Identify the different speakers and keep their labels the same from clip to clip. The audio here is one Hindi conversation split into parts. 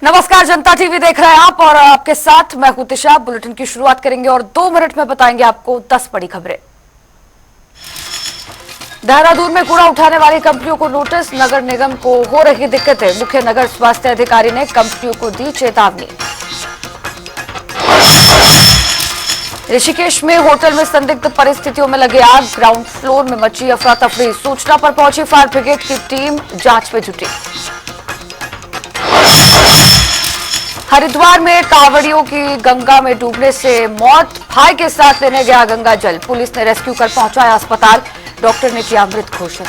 Speaker 1: नमस्कार, जनता टीवी देख रहे हैं आप और आपके साथ मैं हूं तिशा। बुलेटिन की शुरुआत करेंगे और 2 मिनट में बताएंगे आपको 10 बड़ी खबरें। देहरादून में कूड़ा उठाने वाली कंपनियों को नोटिस, नगर निगम को हो रही दिक्कतें, मुख्य नगर स्वास्थ्य अधिकारी ने कंपनियों को दी चेतावनी। ऋषिकेश में होटल में संदिग्ध परिस्थितियों में लगी आग, ग्राउंड फ्लोर में मची अफरा तफरी, सूचना पर पहुंची फायर ब्रिगेड की टीम जांच में जुटी। हरिद्वार में कांवड़ियों की गंगा में डूबने से मौत, भाई के साथ लेने गया गंगा जल, पुलिस ने रेस्क्यू कर पहुंचाया अस्पताल, डॉक्टर ने किया मृत घोषित।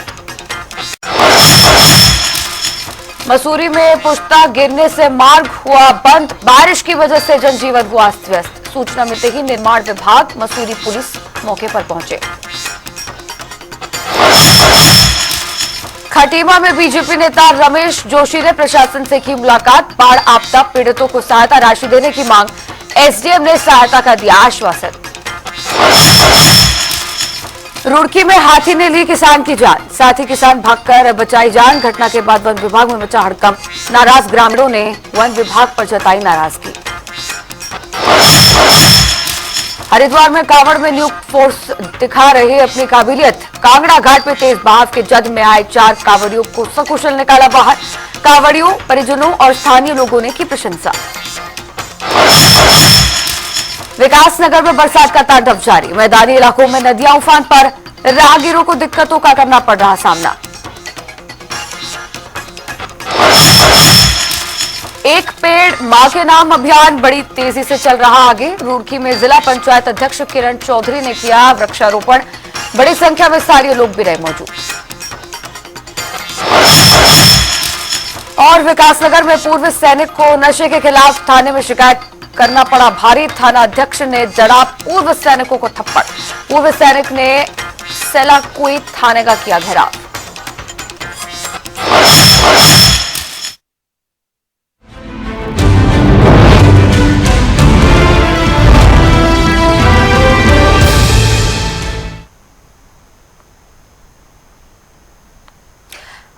Speaker 1: मसूरी में पुश्ता गिरने से मार्ग हुआ बंद, बारिश की वजह से जनजीवन हुआ अस्त व्यस्त, सूचना मिलते ही निर्माण विभाग, मसूरी पुलिस मौके पर पहुंचे। खटीमा में बीजेपी नेता रमेश जोशी ने प्रशासन से की मुलाकात, बाढ़ आपदा पीड़ितों को सहायता राशि देने की मांग, एसडीएम ने सहायता का दिया आश्वासन। रुड़की में हाथी ने ली किसान की जान, साथ ही किसान भागकर बचाई जान, घटना के बाद वन विभाग में मचा हड़कंप, नाराज ग्रामीणों ने वन विभाग पर जताई नाराजगी। हरिद्वार में कांवड़ में नियुक्त फोर्स दिखा रही अपनी काबिलियत, कांगड़ा घाट पे तेज बहाव के जद में आए 4 कांवड़ियों को सकुशल निकाला बाहर, कांवड़ियों, परिजनों और स्थानीय लोगों ने की प्रशंसा। विकासनगर में बरसात का तांडव जारी, मैदानी इलाकों में नदियां उफान पर, राहगीरों को दिक्कतों का करना पड़ रहा सामना। एक पेड़ मां के नाम अभियान बड़ी तेजी से चल रहा आगे, रुड़की में जिला पंचायत अध्यक्ष किरण चौधरी ने किया वृक्षारोपण, बड़ी संख्या में स्थानीय लोग भी रहे मौजूद। और विकासनगर में पूर्व सैनिक को नशे के खिलाफ थाने में शिकायत करना पड़ा भारी, थाना अध्यक्ष ने जड़ा पूर्व सैनिकों को थप्पड़, पूर्व सैनिक ने सेलाकुई थाने का किया घेराव।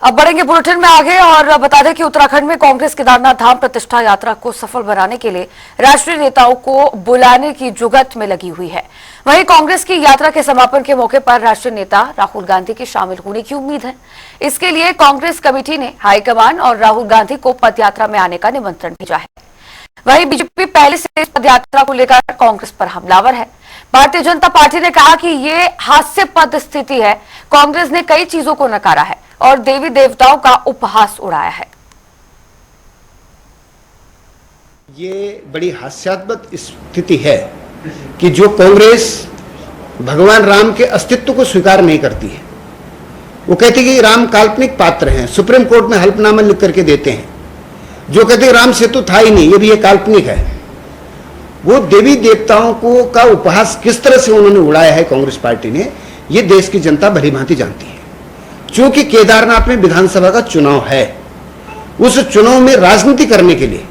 Speaker 1: अब बढ़ेंगे बुलेटिन में आगे और बता दें कि उत्तराखंड में कांग्रेस केदारनाथ धाम प्रतिष्ठा यात्रा को सफल बनाने के लिए राष्ट्रीय नेताओं को बुलाने की जुगत में लगी हुई है। वहीं कांग्रेस की यात्रा के समापन के मौके पर राष्ट्रीय नेता राहुल गांधी के शामिल होने की उम्मीद है। इसके लिए कांग्रेस कमेटी ने हाईकमान और राहुल गांधी को पदयात्रा में आने का निमंत्रण भेजा है। वहीं बीजेपी पहले से इस पदयात्रा को लेकर कांग्रेस पर हमलावर है। भारतीय जनता पार्टी ने कहा कि ये हास्यास्पद स्थिति है, कांग्रेस ने कई चीजों को नकारा है और देवी देवताओं का उपहास उड़ाया है।
Speaker 2: ये बड़ी हास्यास्पद स्थिति है कि जो कांग्रेस भगवान राम के अस्तित्व को स्वीकार नहीं करती है। वो कहती है कि राम काल्पनिक पात्र हैं, सुप्रीम कोर्ट में हल्फनामा लिख करके देते हैं। जो कहते हैं राम सेतु था ही नहीं, ये भी एक काल्पनिक है। वो देवी देवताओं को का उपहास किस तरह से उन्होंने उड़ाया है कांग्रेस पार्टी ने, ये देश की जनता भली भांति जानती है। क्योंकि केदारनाथ में विधानसभा का चुनाव है, उस चुनाव में राजनीति करने के लिए,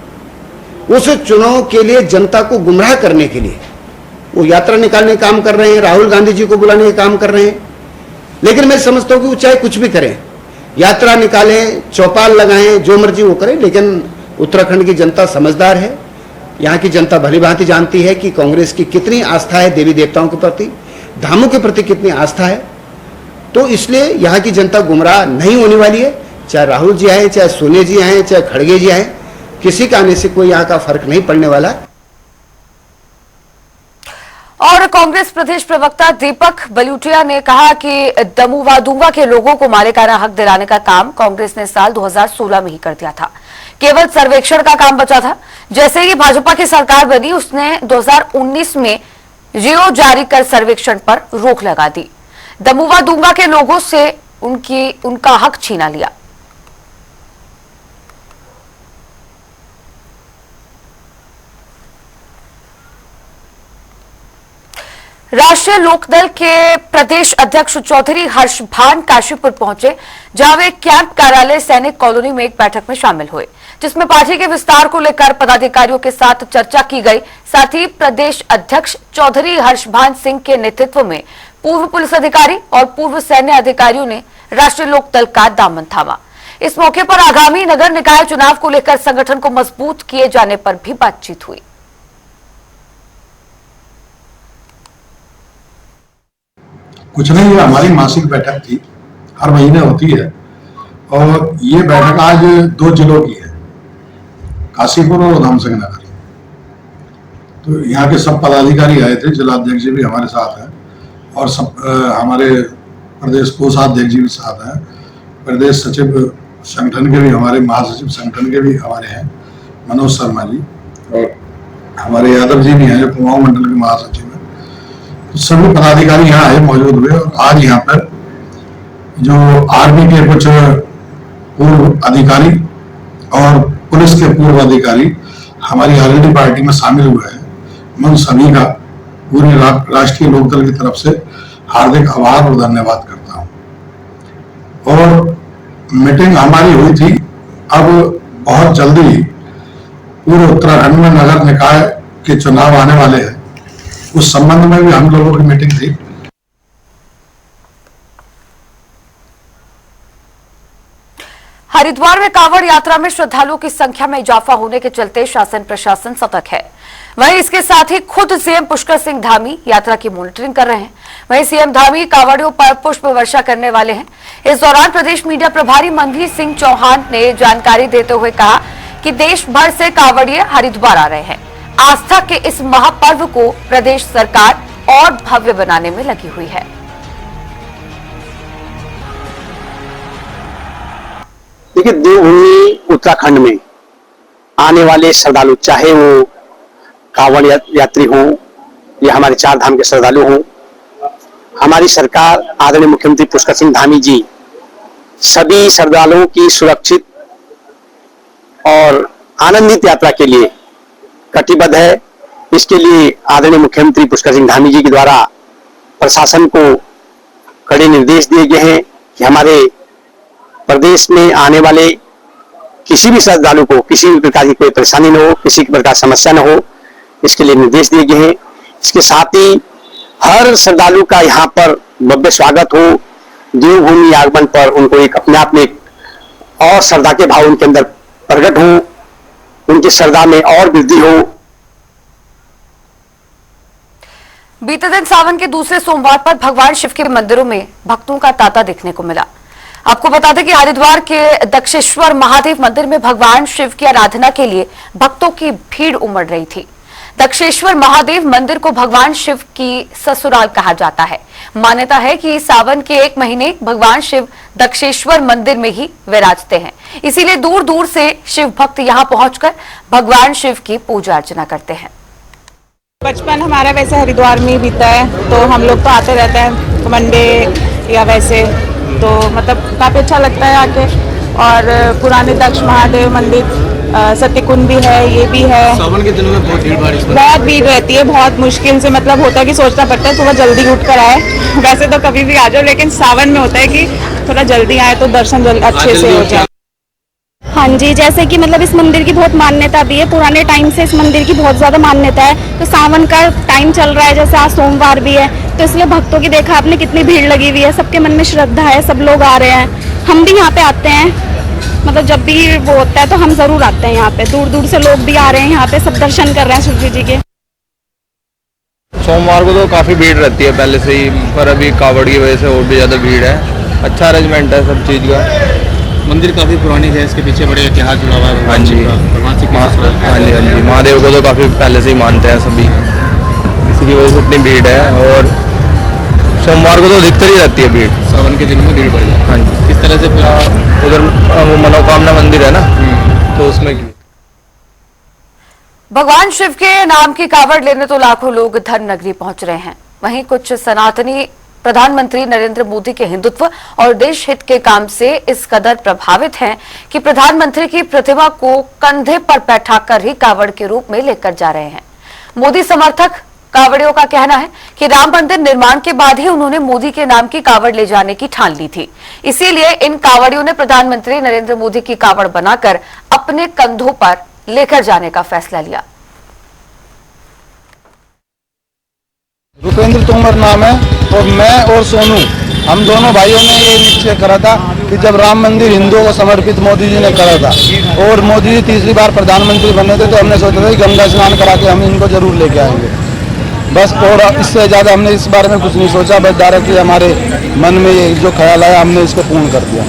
Speaker 2: उस चुनाव के लिए जनता को गुमराह करने के लिए वो यात्रा निकालने का काम कर रहे हैं, राहुल गांधी जी को बुलाने का काम कर रहे हैं। लेकिन मैं समझता हूं कि वो चाहे कुछ भी करें, यात्रा निकालें, चौपाल लगाएं, जो मर्जी वो करें, लेकिन उत्तराखंड की जनता समझदार है। यहाँ की जनता भली भांति जानती है कि कांग्रेस की कितनी आस्था है देवी देवताओं के प्रति, धामों के प्रति कितनी आस्था है। तो इसलिए यहाँ की जनता गुमराह नहीं होने वाली है। चाहे राहुल जी आए, चाहे सोनिया जी आए, चाहे खड़गे जी आए, किसी का आने से कोई यहाँ का फर्क नहीं पड़ने वाला।
Speaker 1: और कांग्रेस प्रदेश प्रवक्ता दीपक बलूटिया ने कहा कि दमुवादुंगा के लोगों को मालिकाना हक दिलाने का काम कांग्रेस ने साल 2016 में ही कर दिया था, केवल सर्वेक्षण का काम बचा था। जैसे ही भाजपा की सरकार बनी, उसने 2019 में जियो जारी कर सर्वेक्षण पर रोक लगा दी, दमुवादुंगा के लोगों से उनका हक छीना लिया। राष्ट्रीय लोकदल के प्रदेश अध्यक्ष चौधरी हर्षभान काशीपुर पहुंचे, जहां वे कैंप कार्यालय सैनिक कॉलोनी में एक बैठक में शामिल हुए, जिसमें पार्टी के विस्तार को लेकर पदाधिकारियों के साथ चर्चा की गई। साथ ही प्रदेश अध्यक्ष चौधरी हर्षभान सिंह के नेतृत्व में पूर्व पुलिस अधिकारी और पूर्व सैन्य अधिकारियों ने राष्ट्रीय लोकदल का दामन थामा। इस मौके पर आगामी नगर निकाय चुनाव को लेकर संगठन को मजबूत किए जाने पर भी बातचीत हुई।
Speaker 3: कुछ नहीं, ये हमारी मासिक बैठक थी, हर महीने होती है और ये बैठक आज 2 जिलों की है, काशीपुर और उधम सिंह नगर। तो यहाँ के सब पदाधिकारी आए थे, जिलाध्यक्ष जी भी हमारे साथ हैं और सब हमारे प्रदेश कोषाध्यक्ष जी भी साथ हैं, प्रदेश सचिव संगठन के भी, हमारे महासचिव संगठन के भी हमारे हैं मनोज शर्मा जी, और हमारे यादव जी भी हैं जो कुमाऊं मंडल के महासचिव हैं। तो सभी पदाधिकारी यहाँ आए, मौजूद हुए और आज यहाँ पर जो आर्मी के कुछ पूर्व अधिकारी और पुलिस के पूर्व अधिकारी हमारी आरएलडी पार्टी में शामिल हुए हैं। मैं उन सभी का पूरे राष्ट्रीय लोकदल की तरफ से हार्दिक आभार और धन्यवाद करता हूं। और मीटिंग हमारी हुई थी, अब बहुत जल्दी पूरे उत्तराखंड में नगर निकाय के चुनाव आने वाले हैं, उस संबंध में भी हम लोगों की मीटिंग थी।
Speaker 1: हरिद्वार में कांवड़ यात्रा में श्रद्धालुओं की संख्या में इजाफा होने के चलते शासन प्रशासन सतर्क है। वहीं इसके साथ ही खुद सीएम पुष्कर सिंह धामी यात्रा की मॉनिटरिंग कर रहे हैं। वहीं सीएम धामी कांवड़ियों पर पुष्प वर्षा करने वाले हैं। इस दौरान प्रदेश मीडिया प्रभारी मनवीर सिंह चौहान ने जानकारी देते हुए कहा कि देश भर से कांवड़िए हरिद्वार आ रहे हैं। आस्था के इस महापर्व को प्रदेश सरकार और भव्य बनाने में लगी हुई है।
Speaker 4: देखिए, देवभूमि उत्तराखंड में आने वाले श्रद्धालु, चाहे वो कांवड़ यात्री हों या हमारे 4 धाम के श्रद्धालु हों, हमारी सरकार आदरणीय मुख्यमंत्री पुष्कर सिंह धामी जी सभी श्रद्धालुओं की सुरक्षित और आनंदित यात्रा के लिए कटिबद्ध है। इसके लिए आदरणीय मुख्यमंत्री पुष्कर सिंह धामी जी के द्वारा प्रशासन को कड़े निर्देश दिए गए हैं कि हमारे प्रदेश में आने वाले किसी भी श्रद्धालु को किसी भी प्रकार की कोई परेशानी न हो, किसी प्रकार समस्या न हो, इसके लिए निर्देश दिए गए हैं। इसके साथ ही हर श्रद्धालु का यहाँ पर भव्य स्वागत हो, देवभूमि आगमन पर उनको एक अपने आप में और श्रद्धा के भाव उनके अंदर प्रकट हो, उनकी श्रद्धा में और वृद्धि हो।
Speaker 1: बीते दिन सावन के दूसरे सोमवार पर भगवान शिव के मंदिरों में भक्तों का तांता देखने को मिला। आपको बता दें कि हरिद्वार के दक्षेश्वर महादेव मंदिर में भगवान शिव की आराधना के लिए भक्तों की भीड़ उमड़ रही थी। दक्षेश्वर महादेव मंदिर को भगवान शिव की ससुराल कहा जाता है। मान्यता है कि सावन के 1 महीने भगवान शिव दक्षेश्वर मंदिर में ही विराजते हैं, इसीलिए दूर दूर से शिव भक्त यहाँ पहुंचकर भगवान शिव की पूजा अर्चना करते हैं।
Speaker 5: बचपन हमारा वैसे हरिद्वार में ही बीता है, तो हम लोग तो आते रहते हैं मंडे या वैसे, तो मतलब काफी अच्छा लगता है आके। और पुराने दक्ष महादेव मंदिर, सत्यकुंड भी है, ये भी है।
Speaker 6: सावन के दिनों में
Speaker 5: बहुत भीड़ रहती है, बहुत मुश्किल से मतलब होता है कि सोचना पड़ता है थोड़ा जल्दी उठ कर आए। वैसे तो कभी भी आ जाओ, लेकिन सावन में होता है कि थोड़ा जल्दी आए तो दर्शन अच्छे से हो जाए।
Speaker 7: हाँ जी, जैसे कि मतलब इस मंदिर की बहुत मान्यता भी है, पुराने टाइम से इस मंदिर की बहुत ज्यादा मान्यता है। तो सावन का टाइम चल रहा है, जैसे आज सोमवार भी है, तो इसलिए भक्तों की देखा आपने कितनी भीड़ लगी हुई है, सबके मन में श्रद्धा है, सब लोग आ रहे हैं। हम भी यहाँ पे आते हैं, मतलब जब भी वो होता है तो हम जरूर आते हैं यहाँ पे। दूर दूर से लोग भी आ रहे हैं यहाँ पे, सब दर्शन कर रहे हैं शिव जी के।
Speaker 6: सोमवार को तो काफी भीड़ रहती है पहले से ही, पर अभी कावड़ की वजह से और भी ज्यादा भीड़ है। अच्छा अरेंजमेंट है सब चीज का।
Speaker 8: मंदिर काफी पुरानी है, इसके पीछे बड़े इतिहास जुड़ा हुआ है।
Speaker 6: हाँ जी, हाँ जी, महादेव को तो काफी पहले से ही मानते हैं सभी, इसी की वजह से इतनी भीड़ है। और सोमवार को तो अधिकतर ही रहती है भीड़,
Speaker 8: सावन के दिन में भीड़ बढ़ जाती है।
Speaker 6: हाँ जी,
Speaker 8: किस तरह से
Speaker 6: उधर मनोकामना मंदिर है ना, तो उसमें
Speaker 1: भगवान शिव के नाम की कावड़ लेने तो लाखों लोग धर्म नगरी पहुंच रहे हैं। वहीं कुछ सनातनी प्रधानमंत्री नरेंद्र मोदी के हिंदुत्व और देश हित के काम से इस कदर प्रभावित हैं कि प्रधानमंत्री की प्रतिमा को कंधे पर बैठाकर ही कावड़ के रूप में लेकर जा रहे हैं। मोदी समर्थक कावड़ियों का कहना है कि राम मंदिर निर्माण के बाद ही उन्होंने मोदी के नाम की कावड़ ले जाने की ठान ली थी, इसीलिए इन कावड़ियों ने प्रधानमंत्री नरेंद्र मोदी की कावड़ बनाकर अपने कंधों पर लेकर जाने का फैसला लिया।
Speaker 9: रुपेंद्र तोमर नाम है और मैं और सोनू
Speaker 6: हम दोनों भाइयों ने ये निश्चय करा था कि जब राम मंदिर हिंदुओं को समर्पित मोदी जी ने करा था और मोदी जी तीसरी बार प्रधानमंत्री बने थे, तो हमने सोचा था कि गंगा स्नान करा के हम इनको जरूर लेके आएंगे बस। और इससे ज़्यादा हमने इस बारे में कुछ नहीं सोचा, बस डायरेक्टली हमारे मन में ये जो ख्याल आया हमने इसको पूर्ण कर दिया।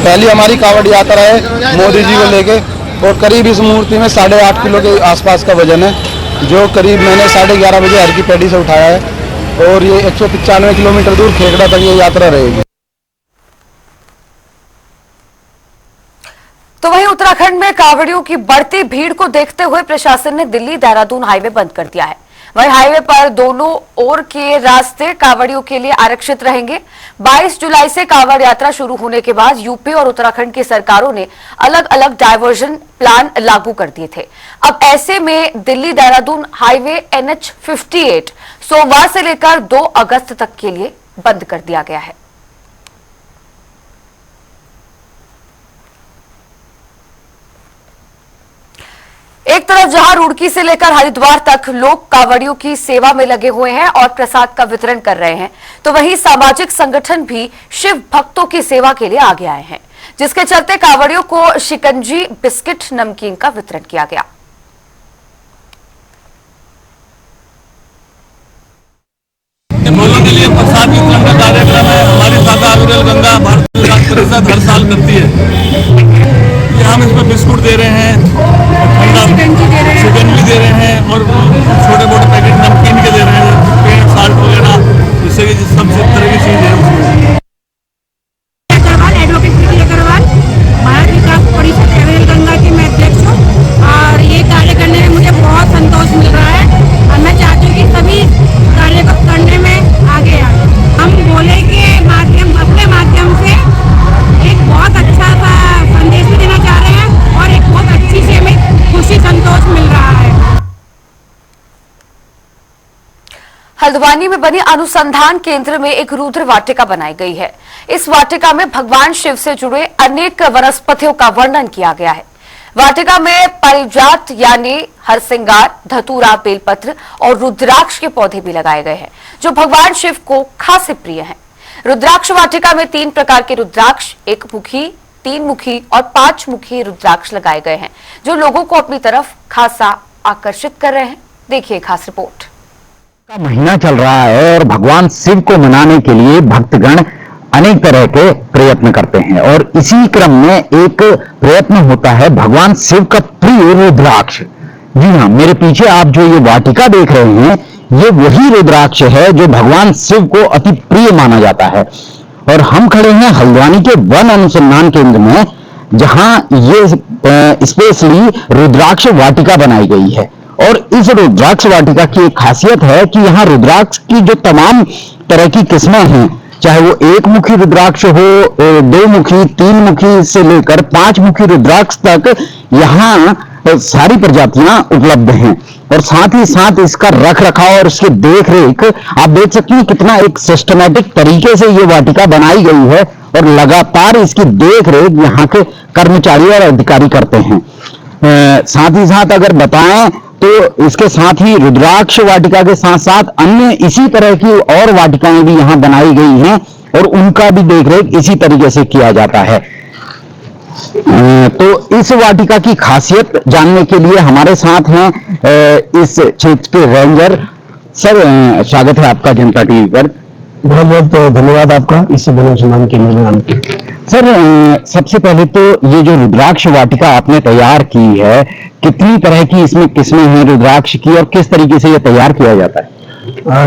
Speaker 6: पहली हमारी कांवड़ यात्रा है मोदी जी को लेके, और करीब इस मूर्ति में 8.5 किलो के आसपास का वजन है, जो करीब मैंने 11:30 बजे हर की पेड़ी से उठाया है, और ये 195 किलोमीटर दूर खेकड़ा तक ये यात्रा रहेगी।
Speaker 1: तो वहीं उत्तराखंड में कांवड़ियों की बढ़ती भीड़ को देखते हुए प्रशासन ने दिल्ली देहरादून हाईवे बंद कर दिया है। वहीं हाईवे पर दोनों ओर के रास्ते कांवड़ियों के लिए आरक्षित रहेंगे। 22 जुलाई से कांवड़ यात्रा शुरू होने के बाद यूपी और उत्तराखंड की सरकारों ने अलग अलग डायवर्जन प्लान लागू कर दिए थे। अब ऐसे में दिल्ली देहरादून हाईवे NH 58 सोमवार से लेकर 2 अगस्त तक के लिए बंद कर दिया गया है। एक तरफ जहां रुड़की से लेकर हरिद्वार तक लोग कांवड़ियों की सेवा में लगे हुए हैं और प्रसाद का वितरण कर रहे हैं, तो वहीं सामाजिक संगठन भी शिव भक्तों की सेवा के लिए आगे आए हैं, जिसके चलते कांवड़ियों को शिकंजी, बिस्किट, नमकीन का वितरण किया गया।
Speaker 9: भोलों के लिए प्रसाद वितरण का कार्यक्रम है। हमारी शाखा अविरल गंगा भारतीय विकास परिषद हर साल करती है। हम इसमें बिस्कुट दे रहे हैं, चिकन भी दे रहे हैं, और छोटे मोटे पैकेट नमकीन के दे रहे हैं, पेट साल्ट वगैरह, जिससे कि सब तरह की चीज है।
Speaker 10: एडवोकेट प्रीति अग्रवाल, भारत विकास परिषद अविरल गंगा की मैं अध्यक्ष हूँ, और ये कार्य करने में मुझे बहुत संतोष मिल रहा है, और मैं चाहती हूँ कि सभी कार्य को करने में आगे आए। हम भोले के माध्यम, अपने माध्यम से एक बहुत अच्छा सा संदेश भी देना चाह रहे हैं, और एक बहुत अच्छी से हमें खुशी संतोष मिल रहा है।
Speaker 1: हल्द्वानी में बनी अनुसंधान केंद्र में एक रुद्र वाटिका बनाई गई है। इस वाटिका में भगवान शिव से जुड़े अनेक वनस्पतियों का वर्णन किया गया है। वाटिका में पारिजात यानी हरसिंगार, धतूरा, बेलपत्र और रुद्राक्ष के पौधे भी लगाए गए हैं, जो भगवान शिव को खासे प्रिय हैं। रुद्राक्ष वाटिका में 3 प्रकार के रुद्राक्ष, 1 मुखी, 3 मुखी और 5 मुखी रुद्राक्ष लगाए गए हैं, जो लोगों को अपनी तरफ खासा आकर्षित कर रहे हैं। देखिए खास रिपोर्ट।
Speaker 11: का महीना चल रहा है और भगवान शिव को मनाने के लिए भक्तगण अनेक तरह के प्रयत्न करते हैं, और इसी क्रम में एक प्रयत्न होता है भगवान शिव का प्रिय रुद्राक्ष। जी हाँ, मेरे पीछे आप जो ये वाटिका देख रहे हैं, ये वही रुद्राक्ष है जो भगवान शिव को अति प्रिय माना जाता है। और हम खड़े हैं हल्द्वानी के वन अनुसंधान केंद्र में, जहां ये स्पेशली रुद्राक्ष वाटिका बनाई गई है। और इस रुद्राक्ष वाटिका की एक खासियत है कि यहाँ रुद्राक्ष की जो तमाम तरह की किस्में हैं, चाहे वो 1 मुखी रुद्राक्ष हो, 2 मुखी, 3 मुखी से लेकर 5 मुखी रुद्राक्ष तक यहाँ सारी प्रजातियां उपलब्ध हैं। और साथ ही साथ इसका रख रखाव और इसकी देख रेख आप देख सकते हैं, कितना एक सिस्टमैटिक तरीके से ये वाटिका बनाई गई है, और लगातार इसकी देख रेख यहाँ के कर्मचारी और अधिकारी करते हैं। साथ ही साथ अगर बताएं तो इसके साथ ही रुद्राक्ष वाटिका के साथ साथ अन्य इसी तरह की और वाटिकाएं भी यहाँ बनाई गई हैं, और उनका भी देखरेख इसी तरीके से किया जाता है। तो इस वाटिका की खासियत जानने के लिए हमारे साथ हैं इस क्षेत्र के रेंजर सर। स्वागत है आपका जनता टीवी पर।
Speaker 3: बहुत बहुत धन्यवाद आपका इस वन अनुसंधान केंद्र में आने के।
Speaker 11: सर, सबसे पहले तो ये जो रुद्राक्ष वाटिका आपने तैयार की है, कितनी तरह की इसमें किस्में हैं रुद्राक्ष की, और किस तरीके से ये तैयार किया जाता है?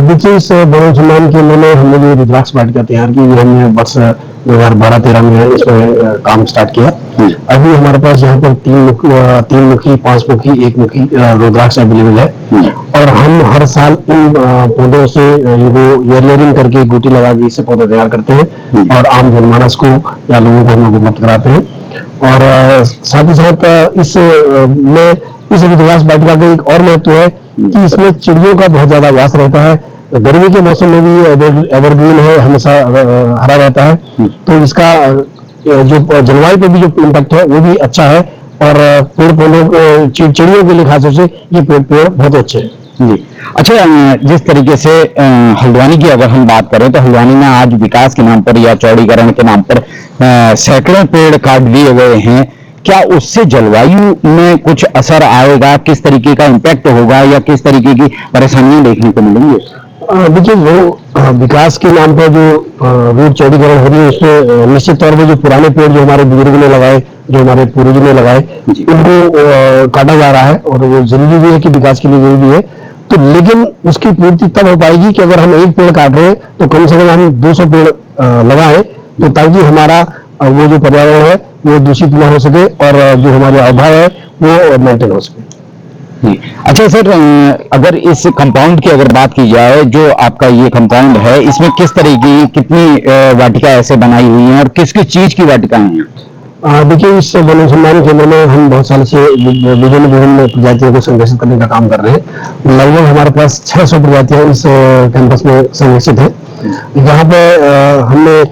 Speaker 3: देखिए, इस वन अनुसंधान केंद्र में हमने जो रुद्राक्ष वाटिका तैयार की, ये हमने वर्ष 2012-13 में इसमें काम स्टार्ट किया। अभी हमारे पास यहाँ पर 3 मुखी, 5 मुखी, 1 मुखी रुद्राक्ष अवेलेबल है, और हम हर साल इन पौधों से ईयर लेयरिंग करके गुटी लगा के इससे पौधे तैयार करते हैं, और आम जनमानस को या लोगों को हम लोग उपलब्ध कराते हैं। और साथ ही साथ इस रुद्राक्ष वाटिका का एक और महत्व है कि इसमें चिड़ियों का बहुत ज्यादा वास रहता है। गर्मी के मौसम में भी एवरग्रीन है, हमेशा हरा रहता है, तो इसका जो जलवायु पे भी जो इम्पैक्ट है वो भी अच्छा है, और पेड़ पौधों चिड़ियों के लिए खास तौर से ये पेड़ बहुत अच्छे हैं।
Speaker 11: जी। अच्छा, जिस तरीके से हल्द्वानी की अगर हम बात करें तो हल्द्वानी में आज विकास के नाम पर या चौड़ीकरण के नाम पर सैकड़ों पेड़ काट दिए गए हैं। क्या उससे जलवायु में कुछ असर आएगा? किस तरीके का इम्पैक्ट होगा या किस तरीके की परेशानियां देखने को मिलेंगी?
Speaker 3: देखिए, जो विकास के नाम पर जो रोड चौड़ीकरण हो रही है, उसमें निश्चित तौर पर जो पुराने पेड़ जो हमारे बुजुर्गों ने लगाए, जो हमारे पूर्वजों ने लगाए, उनको काटा जा रहा है और वो जरूरी भी है कि विकास के लिए जरूरी है। तो लेकिन उसकी पूर्ति तब हो पाएगी कि अगर हम एक पेड़ काट रहे हैं तो कम से कम हम 200 पेड़ लगाएं, तो ताकि हमारा वो जो पर्यावरण है वो दूषित न हो सके और जो हमारे आबोहवा है वो मेंटेन हो सके।
Speaker 11: जी। अच्छा सर, अगर इस कंपाउंड की अगर बात की जाए, जो आपका ये कंपाउंड है, इसमें किस तरह की कितनी वाटिका ऐसे बनाई हुई हैं और किस किस चीज की वाटिकाएं हैं?
Speaker 3: देखिए, इस वन अनुसंधान केंद्र में हम बहुत साल से विभिन्न विभिन्न प्रजातियों को संरक्षित करने का काम कर रहे हैं। लगभग हमारे पास 600 प्रजातियां इस कैंपस में संरक्षित है। यहाँ पे हमने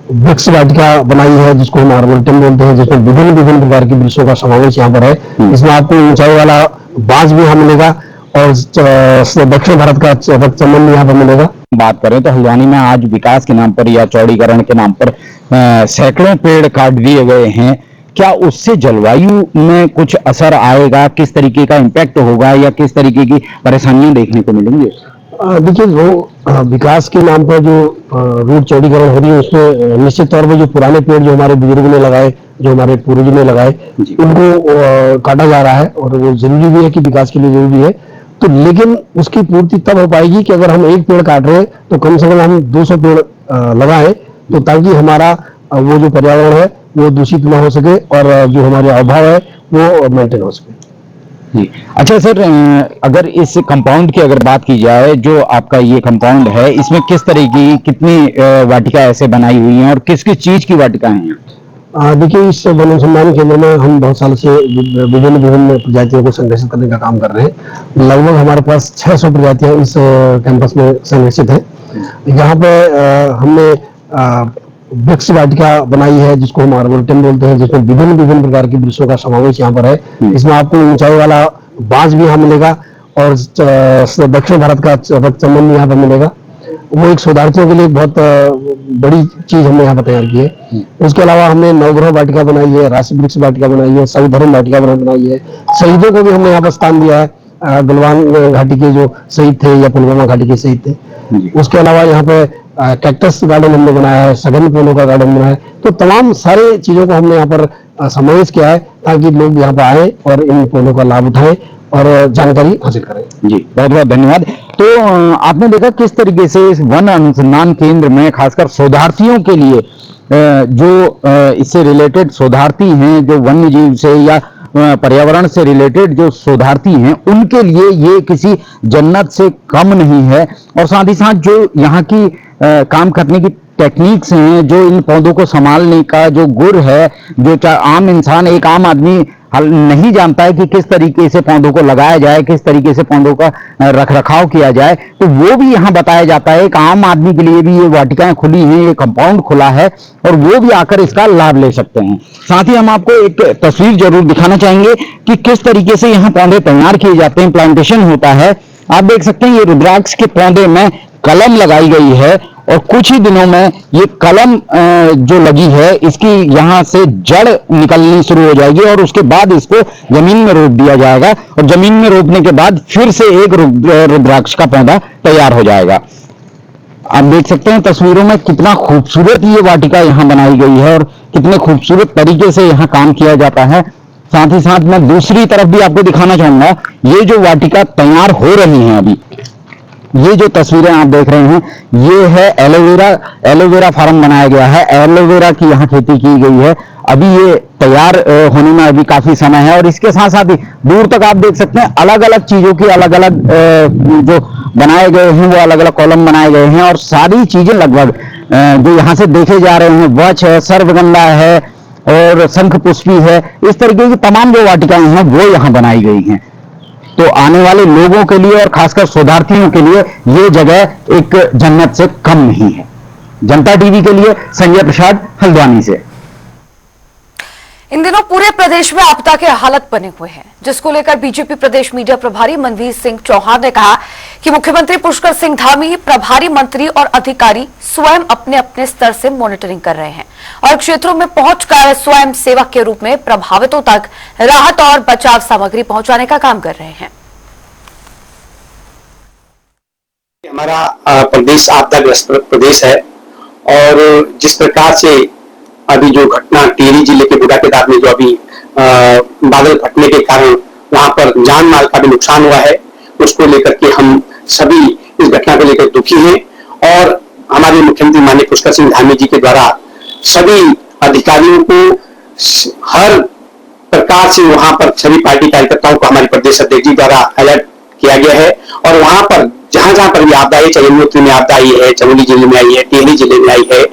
Speaker 3: वृक्ष वाटिका बनाई है, जिसको हम आर्बोरेटम बोलते हैं, जिसमें विभिन्न विभिन्न प्रकार के वृक्षों का समावेश यहाँ पर है। इसमें आपको ऊंचाई वाला बांस भी यहाँ मिलेगा और दक्षिण भारत का रक्तचंदन भी यहाँ पर मिलेगा।
Speaker 11: बात करें तो हल्द्वानी में आज विकास के नाम पर या चौड़ीकरण के नाम पर सैकड़ों पेड़ काट दिए गए हैं। क्या उससे जलवायु में कुछ असर आएगा? किस तरीके का इम्पैक्ट होगा या किस तरीके की परेशानियां देखने को मिलेंगी?
Speaker 3: देखिए, जो विकास के नाम पर जो रोड चौड़ीकरण हो रही है, उसमें निश्चित तौर पर जो पुराने पेड़ जो हमारे बुजुर्गों ने लगाए, जो हमारे पूर्वजों ने लगाए, उनको काटा जा रहा है और वो जरूरी भी है कि विकास के लिए जरूरी है। तो लेकिन उसकी पूर्ति तब हो पाएगी कि अगर हम एक पेड़ काट रहे हैं तो कम से कम हम 200 पेड़ लगाएं, तो ताकि हमारा वो जो पर्यावरण है वो दूषित न हो सके और जो हमारे आबोहवा है वो मेंटेन हो सके।
Speaker 11: जी। अच्छा सर, अगर इस कंपाउंड की अगर बात की जाए, जो आपका ये कंपाउंड है, इसमें किस तरह की कितनी वाटिका ऐसे बनाई हुई हैं और किस किस चीज की वाटिकाएं हैं?
Speaker 3: देखिए, इस वन अनुसंधान केंद्र में हम बहुत साल से विभिन्न विभिन्न प्रजातियों को संरक्षित करने का काम कर रहे हैं। लगभग हमारे पास 600 प्रजातियां इस कैंपस में संरक्षित है। यहाँ पे हमने वृक्ष वाटिका बनाई है, जिसको हम आर्बोरेटम बोलते हैं, जिसमें विभिन्न विभिन्न प्रकार के वृक्षों का समावेश यहाँ पर है। इसमें आपको ऊंचाई वाला बांस भी यहाँ मिलेगा और दक्षिण भारत का रक्तचंदन भी यहाँ पर मिलेगा। वो एक शोधार्थियों के लिए बहुत बड़ी चीज हमने यहाँ पर तैयार की है। उसके अलावा हमने नवग्रह वाटिका बनाई है, राशि वृक्ष वाटिका बनाई है, सौधर्म वाटिका बनाई है। शहीदों को भी हमने यहाँ पर स्थान दिया है, गलवान घाटी के जो शहीद थे या पुलवामा घाटी के शहीद थे। उसके अलावा यहाँ पे कैक्टस गार्डन हमने बनाया है, सघन फूलों का गार्डन बनाया है। तो तमाम सारे चीजों को हमने यहाँ पर समावेश किया है ताकि लोग यहाँ पर आए और इन फूलों का लाभ उठाएं और जानकारी हासिल करें।
Speaker 11: जी, बहुत बहुत धन्यवाद। तो आपने देखा किस तरीके से इस वन अनुसंधान केंद्र में खासकर शोधार्थियों के लिए जो इससे रिलेटेड शोधार्थी हैं, जो वन्य जीव से या पर्यावरण से रिलेटेड जो शोधार्थी हैं, उनके लिए ये किसी जन्नत से कम नहीं है। और साथ ही साथ जो यहाँ की काम करने की टेक्निक्स हैं, जो इन पौधों को संभालने का जो गुर है, जो आम इंसान, एक आम आदमी नहीं जानता है कि किस तरीके से पौधों को लगाया जाए, किस तरीके से पौधों का रखरखाव किया जाए, तो वो भी यहाँ बताया जाता है। एक आम आदमी के लिए भी ये वाटिकाएं खुली हैं, ये कंपाउंड खुला है और वो भी आकर इसका लाभ ले सकते हैं। साथ ही हम आपको एक तस्वीर जरूर दिखाना चाहेंगे कि किस तरीके से यहाँ पौधे तैयार किए जाते हैं, प्लांटेशन होता है। आप देख सकते हैं ये रुद्राक्ष के पौधे में कलम लगाई गई है और कुछ ही दिनों में ये कलम जो लगी है, इसकी यहाँ से जड़ निकलनी शुरू हो जाएगी और उसके बाद इसको जमीन में रोप दिया जाएगा और जमीन में रोपने के बाद फिर से एक रुद्राक्ष का पौधा तैयार हो जाएगा। आप देख सकते हैं तस्वीरों में कितना खूबसूरत ये वाटिका यहाँ बनाई गई है और कितने खूबसूरत तरीके से यहाँ काम किया जाता है। साथ ही साथ मैं दूसरी तरफ भी आपको दिखाना चाहूंगा, ये जो वाटिका तैयार हो रही है अभी, ये जो तस्वीरें आप देख रहे हैं, ये है एलोवेरा फार्म बनाया गया है। एलोवेरा की यहाँ खेती की गई है। अभी ये तैयार होने में अभी काफी समय है और इसके साथ साथ ही दूर तक आप देख सकते हैं अलग अलग चीजों की अलग अलग जो बनाए गए हैं, वो अलग अलग कॉलम बनाए गए हैं और सारी चीजें लगभग जो यहाँ से देखे जा रहे हैं, वृक्ष है, सर्वगंधा है और शंख पुष्पी है, इस तरीके की तमाम जो वाटिकाएं हैं वो यहाँ बनाई गई हैं। तो आने वाले लोगों के लिए और खासकर शोधार्थियों के लिए ये जगह एक जन्नत से कम नहीं है। जनता टीवी के लिए संजय प्रसाद, हल्द्वानी से।
Speaker 1: इन दिनों पूरे प्रदेश में आपदा के हालत बने हुए हैं, जिसको लेकर बीजेपी प्रदेश मीडिया प्रभारी मनवीर सिंह चौहान ने कहा कि मुख्यमंत्री पुष्कर सिंह धामी, प्रभारी मंत्री और अधिकारी स्वयं अपने अपने स्तर से मॉनिटरिंग कर रहे हैं और क्षेत्रों में पहुंचकर स्वयं सेवक के रूप में प्रभावितों तक राहत और बचाव सामग्री पहुंचाने का काम कर रहे हैं।
Speaker 4: हमारा प्रदेश आपदाग्रस्त प्रदेश है और जिस प्रकार से अभी जो घटना टिहरी जिले के बुढ़ा केदार में जो अभी बादल फटने के कारण वहां पर जान माल का भी नुकसान हुआ है, उसको लेकर के हम सभी इस घटना को लेकर दुखी हैं और हमारे मुख्यमंत्री माननीय पुष्कर सिंह धामी जी के द्वारा सभी अधिकारियों को हर प्रकार से वहां पर सभी पार्टी कार्यकर्ताओं को हमारे प्रदेश अध्यक्ष जी द्वारा अलर्ट किया गया है और वहां पर जहां पर भी आपदा आई, चाहे यमुनोत्री में आपदा आई है, चमोली जिले में आई है, टिहरी जिले में आई है,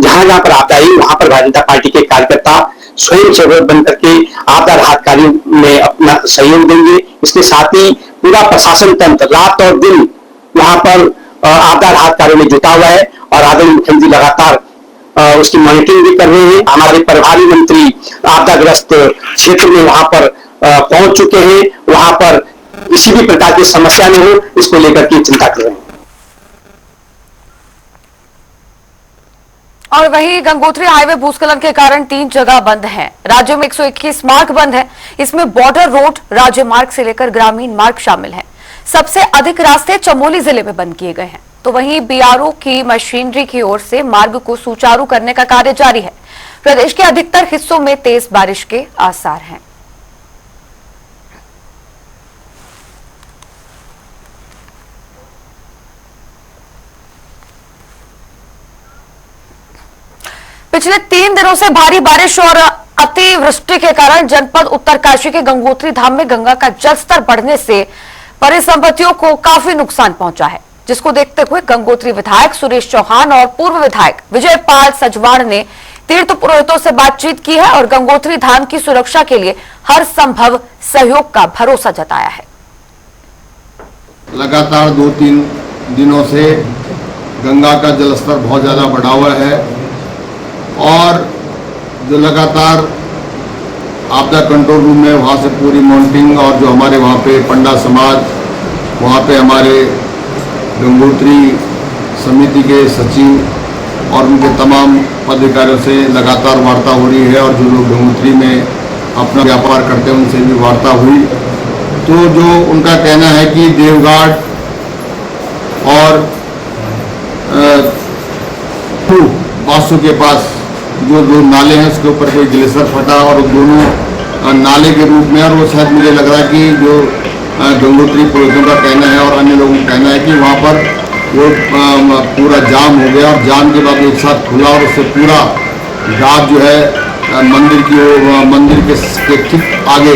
Speaker 4: जहां पर आपदा आई वहां पर भारतीय जनता पार्टी के कार्यकर्ता स्वयं सेवक बन करके आपदा राहत कार्य में अपना सहयोग देंगे। इसके साथ ही पूरा प्रशासन तंत्र रात और दिन वहां पर आपदा राहत कार्य में जुटा हुआ है और आदरणीय मुख्यमंत्री लगातार उसकी मॉनिटरिंग भी कर रहे हैं। हमारे प्रभारी मंत्री आपदाग्रस्त क्षेत्र में वहां पर पहुंच चुके हैं, वहां पर किसी भी प्रकार की समस्या नहीं हो, इसको लेकर के चिंता कर रहे हैं।
Speaker 1: और वहीं गंगोत्री हाईवे भूस्खलन के कारण 3 जगह बंद हैं। राज्य में 121 मार्ग बंद है, इसमें बॉर्डर रोड, राज्य मार्ग से लेकर ग्रामीण मार्ग शामिल है। सबसे अधिक रास्ते चमोली जिले में बंद किए गए हैं, तो वहीं बीआरओ की मशीनरी की ओर से मार्ग को सुचारू करने का कार्य जारी है। प्रदेश के अधिकतर हिस्सों में तेज बारिश के आसार हैं। पिछले 3 दिनों से भारी बारिश और अतिवृष्टि के कारण जनपद उत्तरकाशी के गंगोत्री धाम में गंगा का जलस्तर बढ़ने से परिसंपत्तियों को काफी नुकसान पहुंचा है, जिसको देखते हुए गंगोत्री विधायक सुरेश चौहान और पूर्व विधायक विजय पाल सजवाण ने तीर्थ पुरोहितों से बातचीत की है और गंगोत्री धाम की सुरक्षा के लिए हर संभव सहयोग का भरोसा जताया है।
Speaker 3: लगातार 2-3 दिनों से गंगा का जलस्तर बहुत ज़्यादा बढ़ा हुआ है और जो लगातार आपदा कंट्रोल रूम में वहाँ से पूरी मॉनिटरिंग और जो हमारे वहाँ पे पंडा समाज, वहाँ पे हमारे गंगोत्री समिति के सचिव और उनके तमाम पदाधिकारियों से लगातार वार्ता हो रही है और जो लोग गंगोत्री में अपना व्यापार करते हैं उनसे भी वार्ता हुई। तो जो उनका कहना है कि देवघाट और बासु के पास जो 2 नाले हैं उसके ऊपर कोई ग्लेशियर फटा और दोनों नाले के रूप में, और वो शायद मुझे लग रहा है कि जो गंगोत्री पुरोहितों का कहना है और अन्य लोगों का कहना है कि वहाँ पर वो पूरा जाम हो गया और जाम के बाद एक साथ खुला और उससे पूरा घाट जो है मंदिर के ठीक आगे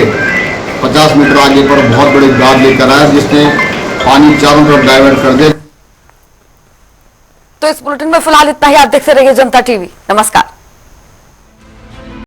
Speaker 3: 50 मीटर आगे पर बहुत बड़े घाट लेकर आया जिसने पानी चारों तरफ डाइवर्ट कर दिया।
Speaker 1: तो इस बुलेटिन में फिलहाल इतना ही। आप देखते रहिए जनता टीवी। नमस्कार।